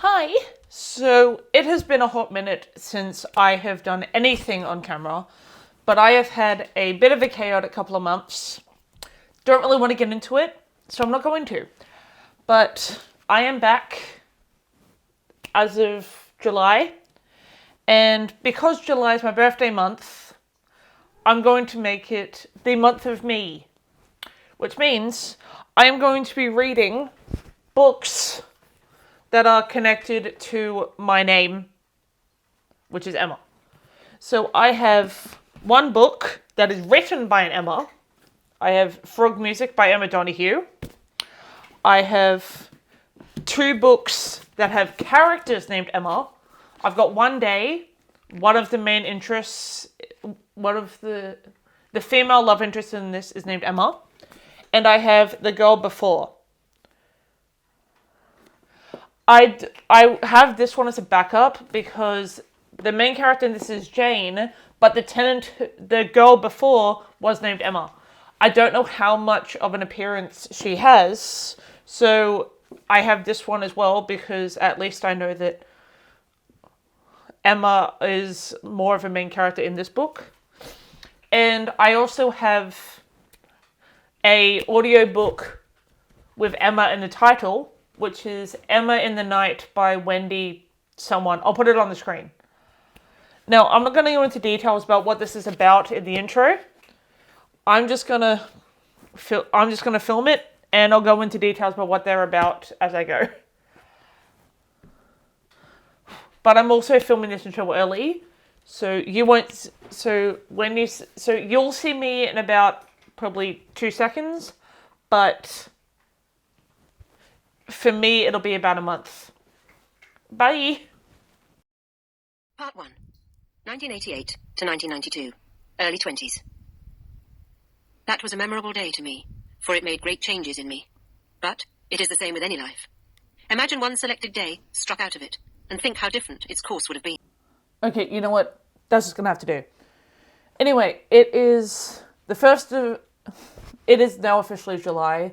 Hi! So, it has been a hot minute since I have done anything on camera, but I have had a bit of a chaotic couple of months. Don't really want to get into it, so I'm not going to. But I am back as of July, and because July is my birthday month, I'm going to make it the month of me, which means I am going to be reading books that are connected to my name, which is Emma. So I have one book that is written by an Emma. I have Frog Music by Emma Donoghue. I have two books that have characters named Emma. I've got One Day, one of the main interests, one of the female love interest in this is named Emma. And I have The Girl Before. I have this one as a backup because the main character in this is Jane, but the girl before was named Emma. I don't know how much of an appearance she has, so I have this one as well because at least I know that Emma is more of a main character in this book. And I also have a audiobook with Emma in the title, which is Emma in the Night by Wendy someone. I'll put it on the screen. Now, I'm not going to go into details about what this is about in the intro. I'm just going to film it, and I'll go into details about what they're about as I go. But I'm also filming this intro early, so you'll see me in about probably 2 seconds, but for me, it'll be about a month. Bye! Part 1. 1988 to 1992. Early 20s. That was a memorable day to me, for it made great changes in me. But it is the same with any life. Imagine one selected day struck out of it, and think how different its course would have been. Okay, you know what? That's just gonna have to do. Anyway, it is now officially July.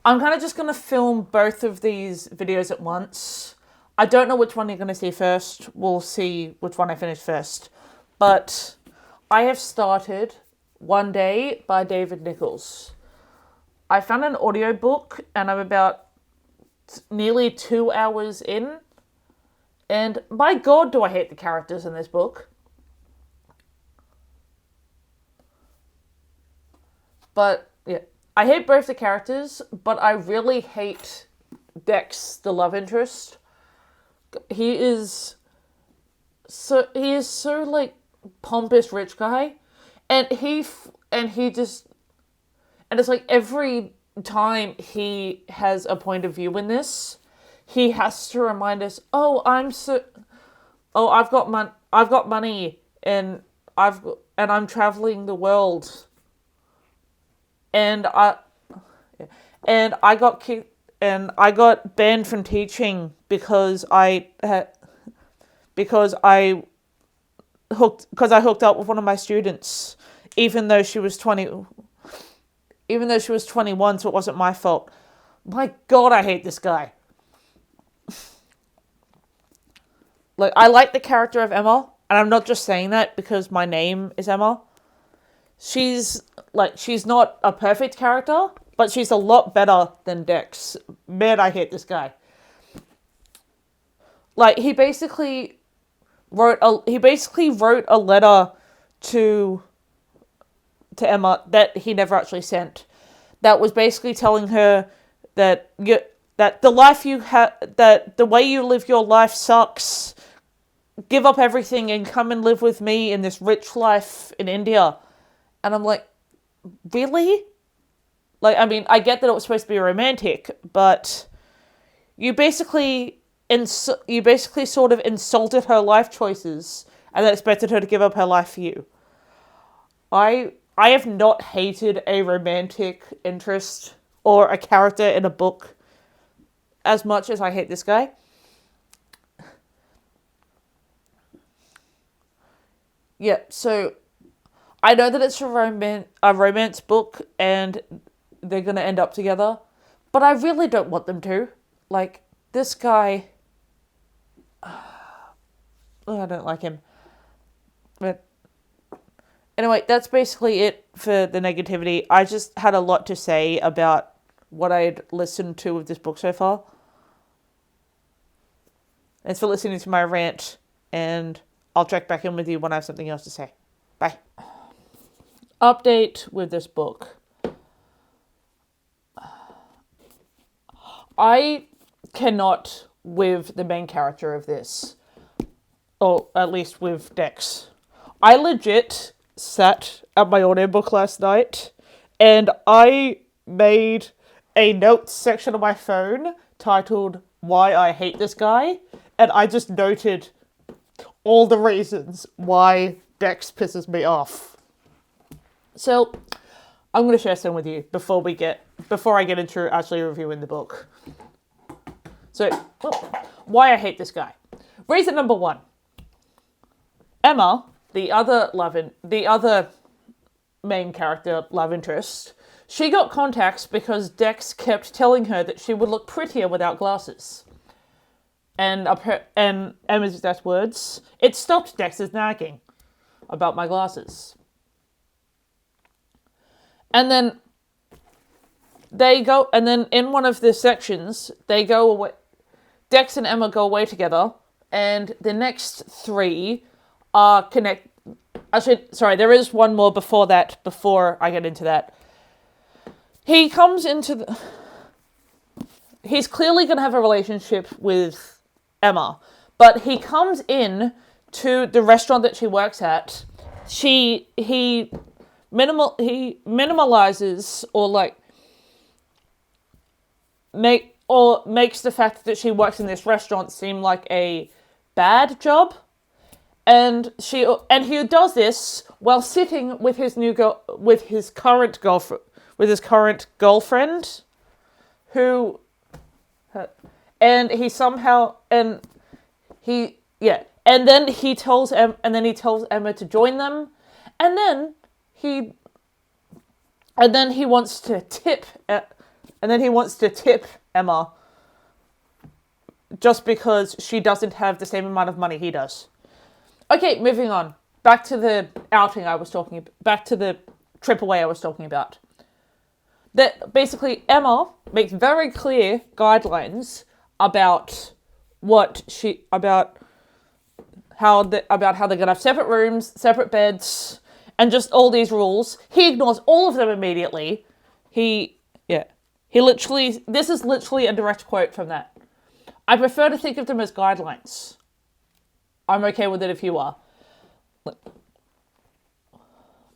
I'm kind of just going to film both of these videos at once. I don't know which one you're going to see first. We'll see which one I finish first. But I have started One Day by David Nichols. I found an audiobook and I'm about nearly 2 hours in. And my God, do I hate the characters in this book. But yeah, I hate both the characters, but I really hate Dex, the love interest. He is so like pompous rich guy, and it's like every time he has a point of view in this, he has to remind us, I've got money, and I'm traveling the world. And I got banned from teaching because I hooked up with one of my students, even though she was 21, so it wasn't my fault. My God, I hate this guy. Like, I like the character of Emma, and I'm not just saying that because my name is Emma. She's not a perfect character, but she's a lot better than Dex. Man, I hate this guy. Like, he basically wrote a letter to Emma that he never actually sent. That was basically telling her that the way you live your life sucks. Give up everything and come and live with me in this rich life in India. And I'm like, really? Like, I mean, I get that it was supposed to be romantic, but you basically sort of insulted her life choices and then expected her to give up her life for you. I have not hated a romantic interest or a character in a book as much as I hate this guy. Yeah, so I know that it's a romance book and they're going to end up together, but I really don't want them to. Like, this guy I don't like him. But anyway, that's basically it for the negativity. I just had a lot to say about what I'd listened to with this book so far. Thanks for listening to my rant, and I'll check back in with you when I have something else to say. Bye. Update with this book. I cannot with the main character of this. Or at least with Dex. I legit sat at my audiobook last night and I made a notes section of my phone titled Why I Hate This Guy, and I just noted all the reasons why Dex pisses me off. So I'm going to share some with you before I get into actually reviewing the book. So, why I hate this guy. Reason number 1. Emma, the other main character love interest, she got contacts because Dex kept telling her that she would look prettier without glasses. And Emma's exact words, it stopped Dex's nagging about my glasses. And then in one of the sections, they go away. Dex and Emma go away together, and the next 3 are connect. Actually, sorry, there is one more before that. Before I get into that, he comes into he's clearly going to have a relationship with Emma, but he comes in to the restaurant that she works at. He minimalizes or makes the fact that she works in this restaurant seem like a bad job, and he does this while sitting with his current girlfriend, who, and he somehow and then he tells Emma to join them, and then he wants to tip Emma just because she doesn't have the same amount of money he does. Okay, moving on. Back to the back to the trip away I was talking about. That basically Emma makes very clear guidelines about how they're gonna have separate rooms, separate beds, and just all these rules. He ignores all of them immediately. This is literally a direct quote from that. I prefer to think of them as guidelines. I'm okay with it if you are.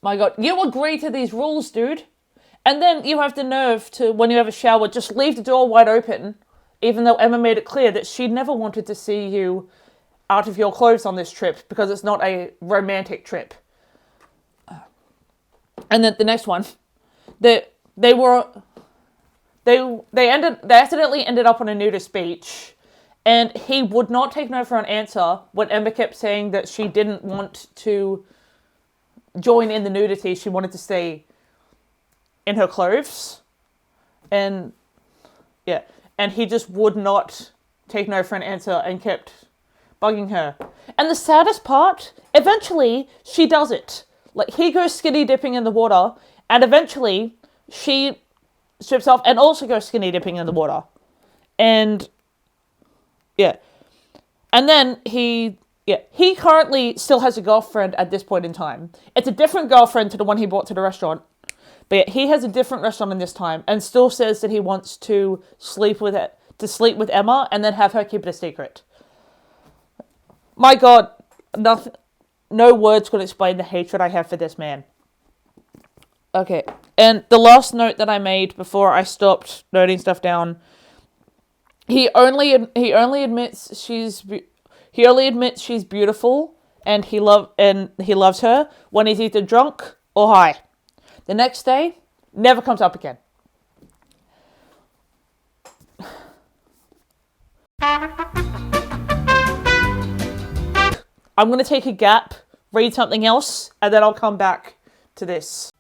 My God, you agree to these rules, dude. And then you have the nerve to, when you have a shower, just leave the door wide open, even though Emma made it clear that she never wanted to see you out of your clothes on this trip because it's not a romantic trip. And then the next one, they accidentally ended up on a nudist beach, and he would not take no for an answer when Emma kept saying that she didn't want to join in the nudity. She wanted to stay in her clothes. And he just would not take no for an answer and kept bugging her. And the saddest part, eventually she does it. Like, he goes skinny dipping in the water, and eventually she strips off and also goes skinny dipping in the water. And then he currently still has a girlfriend at this point in time. It's a different girlfriend to the one he brought to the restaurant. But he has a different restaurant in this time and still says that he wants to sleep with Emma and then have her keep it a secret. My God, no words could explain the hatred I have for this man. Okay, and the last note that I made before I stopped noting stuff down, he only admits she's beautiful and he loves her when he's either drunk or high. The next day, never comes up again. I'm going to take a gap, read something else, and then I'll come back to this.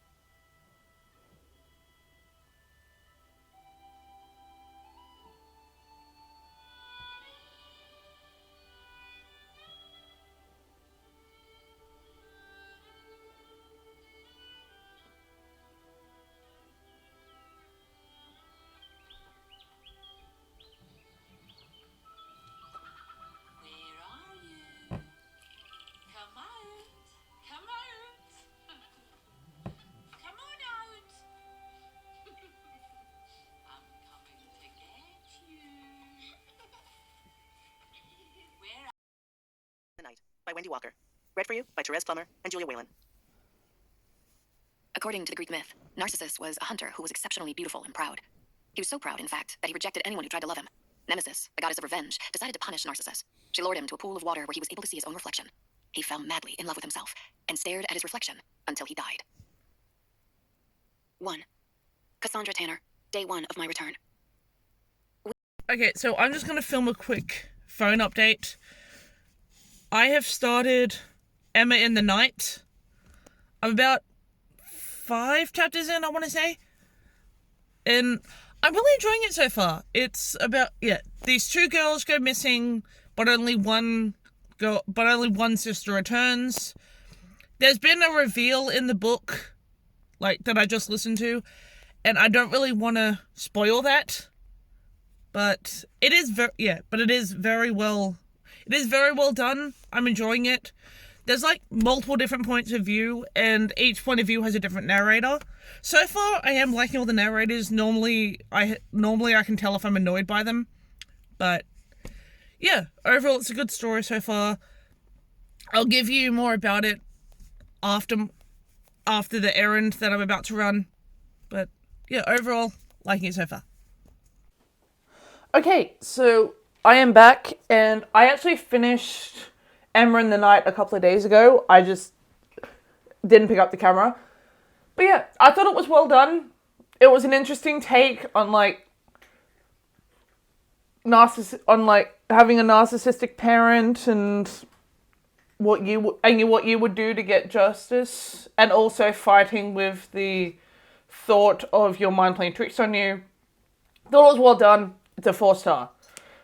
by Wendy Walker. Read for you by Therese Plummer and Julia Whalen. According to the Greek myth, Narcissus was a hunter who was exceptionally beautiful and proud. He was so proud, in fact, that he rejected anyone who tried to love him. Nemesis, the goddess of revenge, decided to punish Narcissus. She lured him to a pool of water where he was able to see his own reflection. He fell madly in love with himself and stared at his reflection until he died. 1. Cassandra Tanner, day 1 of my return. Okay, so I'm just going to film a quick phone update. I have started Emma in the Night. I'm about 5 chapters in, I want to say. And I'm really enjoying it so far. It's about, these 2 girls go missing, but only one sister returns. There's been a reveal in the book, that I just listened to, and I don't really want to spoil that. But it is very well done. I'm enjoying it. There's multiple different points of view, and each point of view has a different narrator. So far, I am liking all the narrators. Normally I can tell if I'm annoyed by them, but yeah, overall it's a good story so far. I'll give you more about it after the errand that I'm about to run, but yeah, overall liking it so far. Okay, so I am back, and I actually finished Emma in the Night a couple of days ago. I just didn't pick up the camera. But yeah, I thought it was well done. It was an interesting take on having a narcissistic parent and what you would do to get justice, and also fighting with the thought of your mind playing tricks on you. Thought it was well done. It's a 4-star.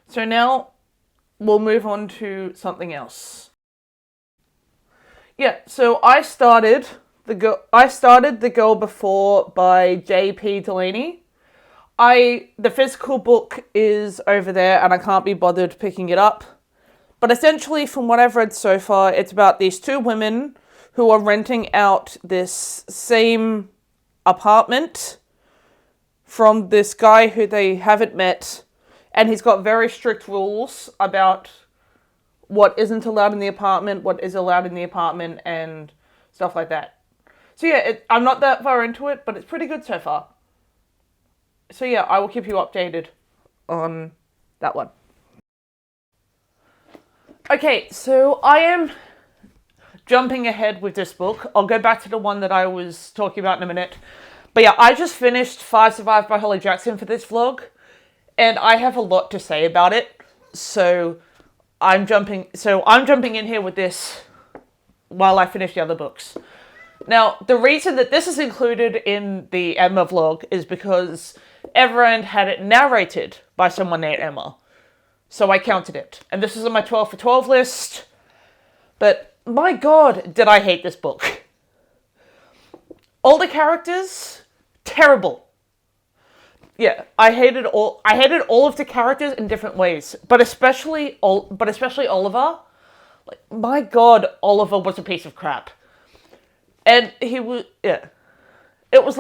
So now we'll move on to something else. Yeah, so I started The Girl Before by J.P. Delaney. The physical book is over there and I can't be bothered picking it up. But essentially, from what I've read so far, it's about these 2 women who are renting out this same apartment from this guy who they haven't met, and he's got very strict rules about what isn't allowed in the apartment, what is allowed in the apartment, and stuff like that. So yeah, I'm not that far into it, but it's pretty good so far. So yeah, I will keep you updated on that one. Okay, so I am jumping ahead with this book. I'll go back to the one that I was talking about in a minute. But yeah, I just finished 5 Survived by Holly Jackson for this vlog, and I have a lot to say about it. So I'm jumping in here with this while I finish the other books. Now, the reason that this is included in the Emma vlog is because Everand had it narrated by someone named Emma. So I counted it. And this is on my 12 for 12 list. But my god, did I hate this book. All the characters, terrible. Yeah, I hated all of the characters in different ways, but especially Oliver. My god, Oliver was a piece of crap. And he was, it was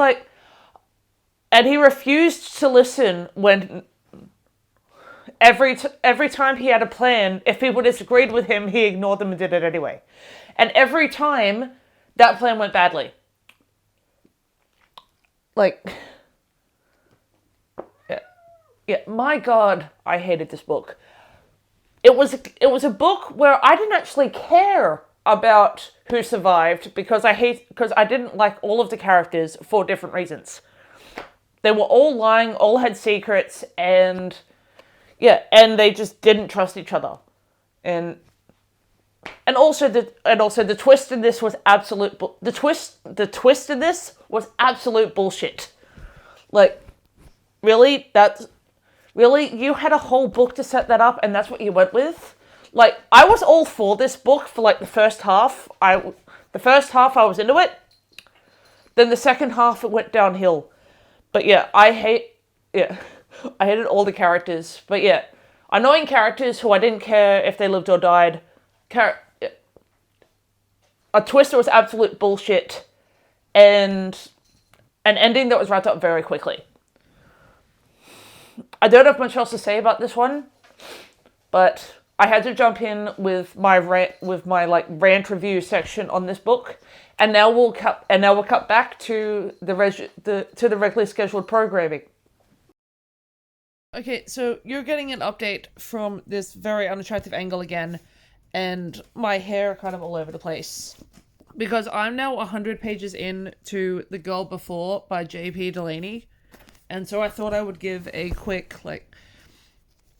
and he refused to listen when every time he had a plan, if people disagreed with him, he ignored them and did it anyway. And every time, that plan went badly. Yeah, my god, I hated this book. It was a book where I didn't actually care about who survived because I didn't like all of the characters for different reasons. They were all lying, all had secrets, and they just didn't trust each other. And also the twist in this was absolute the twist in this was absolute bullshit. Really, you had a whole book to set that up, and that's what you went with? I was all for this book for, the first half. The first half, I was into it. Then the second half, it went downhill. But yeah, I hated all the characters. But yeah, annoying characters who I didn't care if they lived or died. A twist that was absolute bullshit. And an ending that was wrapped up very quickly. I don't have much else to say about this one, but I had to jump in with my rant review section on this book, and now we'll cut back to the regularly scheduled programming. Okay, so you're getting an update from this very unattractive angle again, and my hair kind of all over the place. Because I'm now 100 pages in to The Girl Before by J.P. Delaney, and so I thought I would give a quick,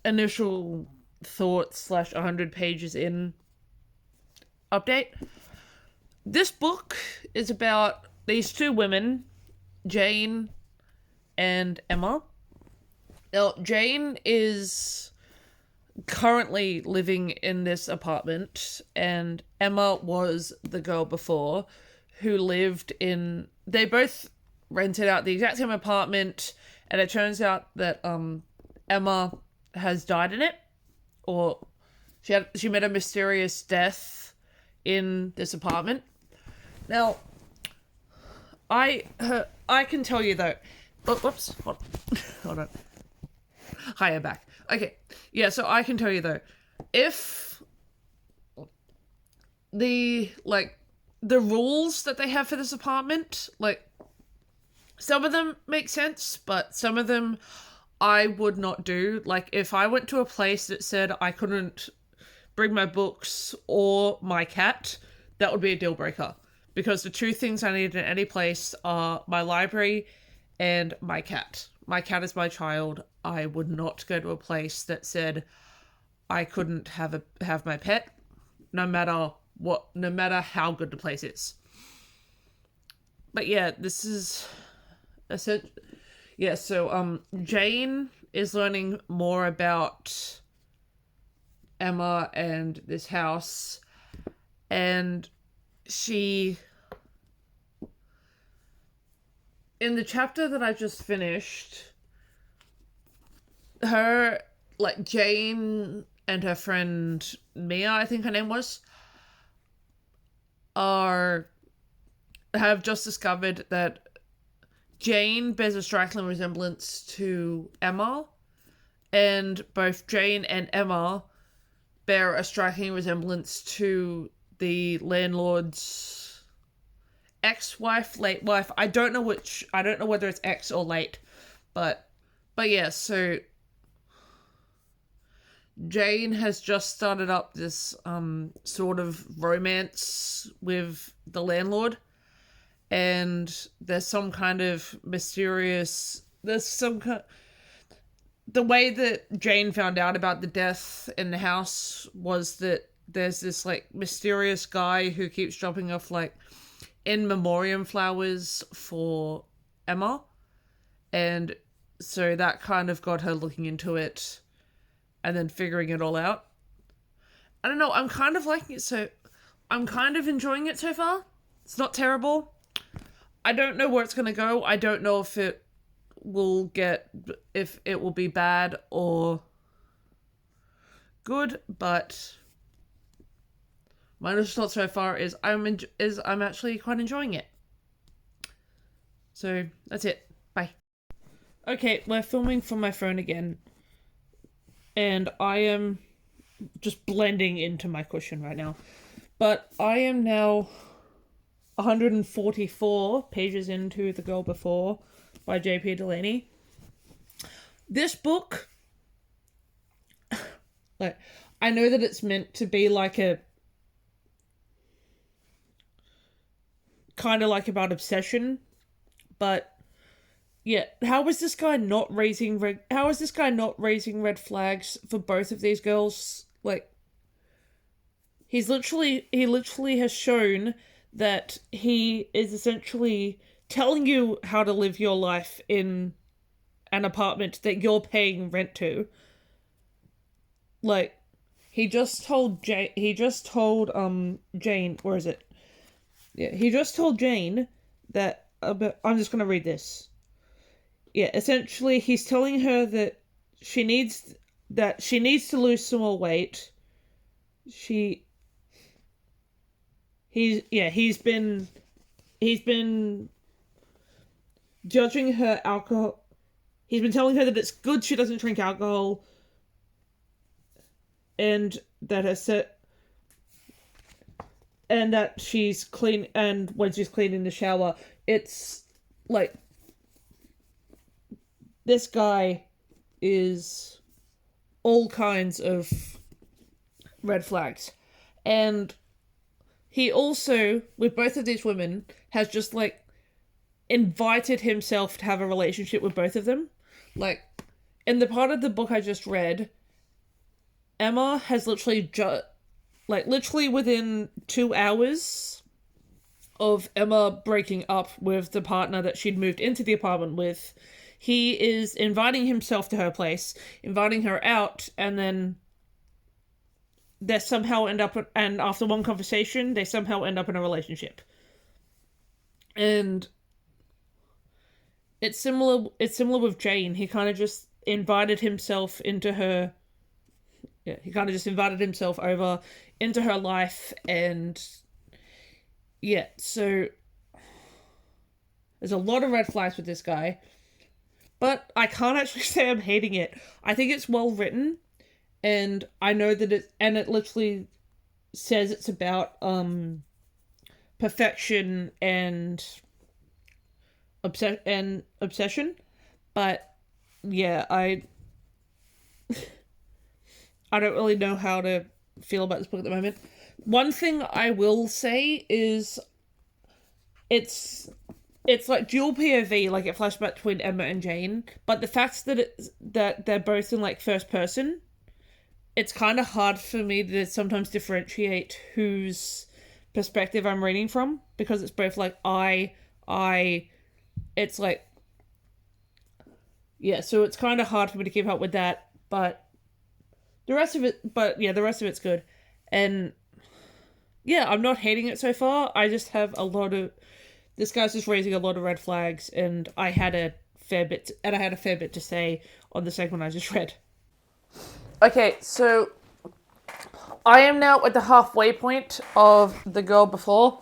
initial thoughts / 100 pages in update. This book is about these two women, Jane and Emma. Now, Jane is currently living in this apartment, and Emma was the girl before who lived in... They both rented out the exact same apartment, and it turns out that Emma has died in it, or she met a mysterious death in this apartment. Now, I can tell you though... whoops, hold on. Hi, I'm back. Okay, yeah, so I can tell you though, if the rules that they have for this apartment, some of them make sense, but some of them I would not do. If I went to a place that said I couldn't bring my books or my cat, that would be a deal breaker. Because the two things I need in any place are my library and my cat. My cat is my child. I would not go to a place that said I couldn't have my pet, no matter how good the place is. But yeah, this is so Jane is learning more about Emma and this house, and she, in the chapter that I just finished, her, Jane and her friend Mia, I think her name was, have just discovered that Jane bears a striking resemblance to Emma, and both Jane and Emma bear a striking resemblance to the landlord's ex-wife, late wife. I don't know whether it's ex or late, but yeah, so Jane has just started up this sort of romance with the landlord, and there's some kind of mysterious... the way that Jane found out about the death in the house was that there's this mysterious guy who keeps dropping off in memoriam flowers for Emma, and so that kind of got her looking into it and then figuring it all out. I don't know, I'm kind of liking it, so I'm kind of enjoying it so far. It's not terrible. I don't know where it's gonna go. I don't know if it will be bad or good, but my initial thought so far is I'm actually quite enjoying it. So that's it. Bye. Okay, we're filming from my phone again, and I am just blending into my cushion right now. But I am now 144 pages into The Girl Before by J.P. Delaney. This book, I know that it's meant to be a kind of about obsession, but yeah, how is this guy not raising red flags for both of these girls? He literally has shown that he is essentially telling you how to live your life in an apartment that you're paying rent to. He just told Jane, where is it? Yeah, he just told Jane that, I'm just gonna read this. Yeah, essentially he's telling her that she needs to lose some more weight. He's been judging her alcohol. He's been telling her that it's good she doesn't drink alcohol. And that has set, and that she's clean, and when she's cleaning the shower, it's like this guy is all kinds of red flags. And he also, with both of these women, has just like invited himself to have a relationship with both of them. Like, in the part of the book I just read, Emma has literally literally within 2 hours of Emma breaking up with the partner that she'd moved into the apartment with, he is inviting himself to her place, inviting her out, and then they somehow end up, and after one conversation, they somehow end up in a relationship. And it's similar with Jane. He kind of just invited himself into her, he kind of just invited himself over into her life, and yeah, so there's a lot of red flags with this guy. But I can't actually say I'm hating it. I think it's well written, and I know that it literally says it's about perfection and obsession. But yeah, I don't really know how to feel about this book at the moment. One thing I will say is it's like dual POV, like it flashback between Emma and Jane, but the fact that they're both in like first person, it's kind of hard for me to sometimes differentiate whose perspective I'm reading from, because it's both like it's like, yeah, so it's kind of hard for me to keep up with that, but the rest of it's good. And yeah, I'm not hating it so far. I just have this guy's just raising a lot of red flags, and I had a fair bit to say on the segment I just read. Okay, so I am now at the halfway point of The Girl Before,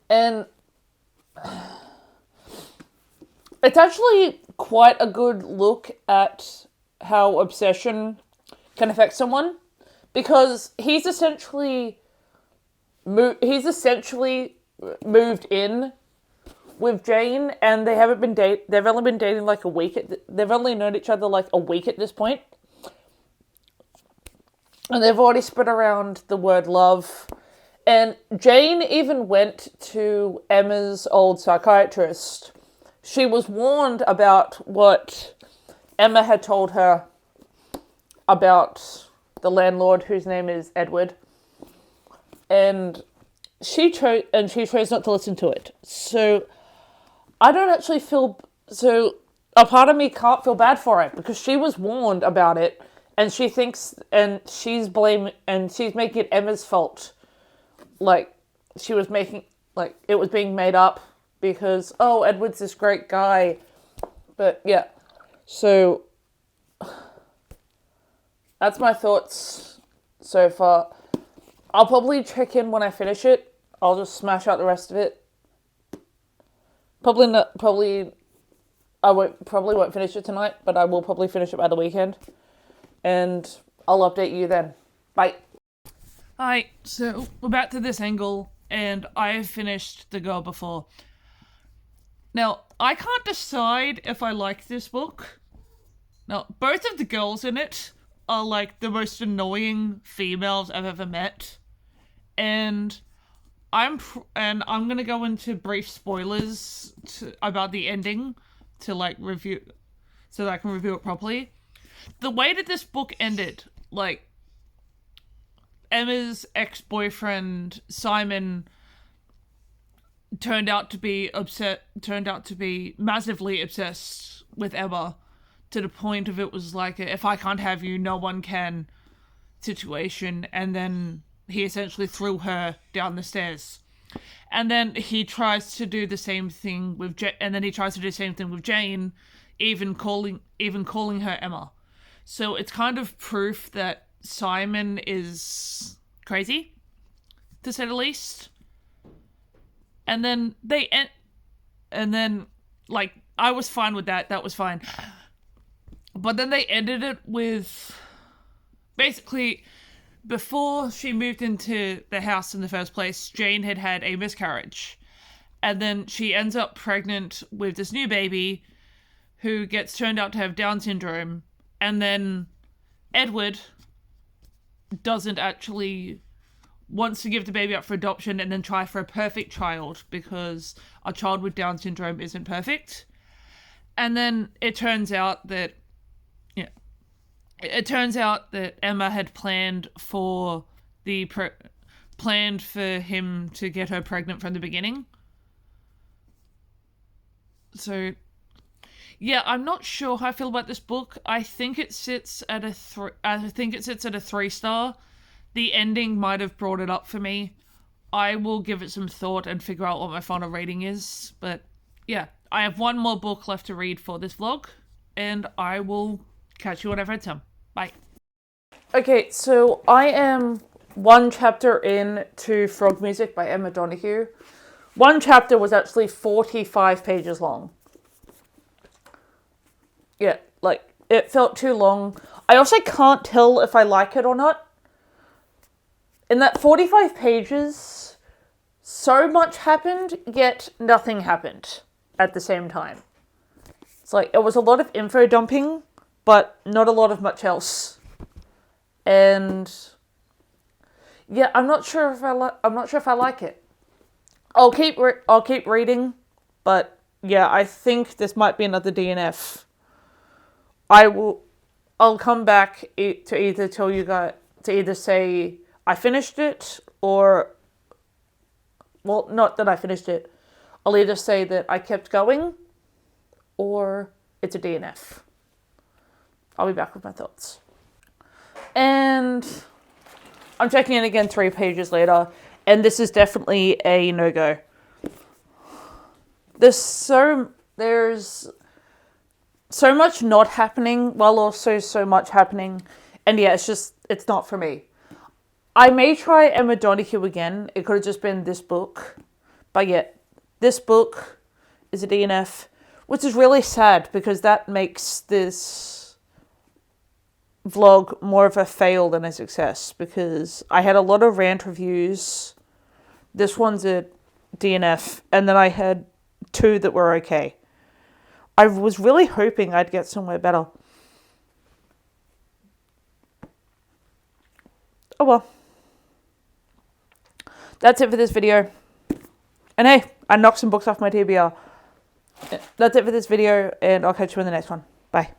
and it's actually quite a good look at how obsession can affect someone, because he's essentially moved in with Jane, and they've only been dating like a week. They've only known each other like a week at this point, and they've already spread around the word love. And Jane even went to Emma's old psychiatrist. She was warned about what Emma had told her about the landlord, whose name is Edward, and she chose not to listen to it. So I don't actually feel, so a part of me can't feel bad for it, because she was warned about it, and she thinks, and she's making it Emma's fault. Like, she was making, like, it was being made up because, oh, Edward's this great guy. But yeah, so that's my thoughts so far. I'll probably check in when I finish it. I'll just smash out the rest of it. Probably I won't finish it tonight, but I will probably finish it by the weekend. And I'll update you then. Bye. Hi, so we're back to this angle, and I have finished The Girl Before. Now, I can't decide if I like this book. Now, both of the girls in it are like the most annoying females I've ever met. And I'm gonna go into brief spoilers about the ending to like review, so that I can review it properly. The way that this book ended, like, Emma's ex-boyfriend Simon turned out to be massively obsessed with Emma, to the point of it was like a, if I can't have you, no one can situation, and then he essentially threw her down the stairs. And then he tries to do the same thing with Jane, even calling her Emma. So it's kind of proof that Simon is crazy, to say the least. And then like, I was fine with that. That was fine. But then they ended it with, basically, before she moved into the house in the first place, Jane had had a miscarriage. And then she ends up pregnant with this new baby who gets turned out to have Down syndrome. And then Edward doesn't actually wants to give the baby up for adoption and then try for a perfect child because a child with Down syndrome isn't perfect. And then it turns out that Emma had planned for him to get her pregnant from the beginning. So, yeah, I'm not sure how I feel about this book. I think it sits at a 3-star. The ending might have brought it up for me. I will give it some thought and figure out what my final rating is. But yeah, I have one more book left to read for this vlog, and I will catch you whenever it's time. Bye. Okay, so I am one chapter in to Frog Music by Emma Donoghue. One chapter was actually 45 pages long. Yeah, like, it felt too long. I also can't tell if I like it or not. In that 45 pages, so much happened, yet nothing happened at the same time. It's like, it was a lot of info dumping, but not a lot of much else. And yeah, I'm not sure if I like it. I'll keep reading, but yeah, I think this might be another DNF. I'll come back to either tell you guys, to either say I finished it, or, well, not that I finished it. I'll either say that I kept going, or it's a DNF. I'll be back with my thoughts. And I'm checking in again 3 pages later, and this is definitely a no-go. There's so much not happening, while also so much happening. And yeah, it's not for me. I may try Emma Donoghue again. It could have just been this book. But yeah, this book is a DNF, which is really sad because that makes this vlog more of a fail than a success, because I had a lot of rant reviews. This one's a DNF, and then I had 2 that were okay. I was really hoping I'd get somewhere better. Oh well. That's it for this video. And hey, I knocked some books off my TBR. That's it for this video, and I'll catch you in the next one. Bye.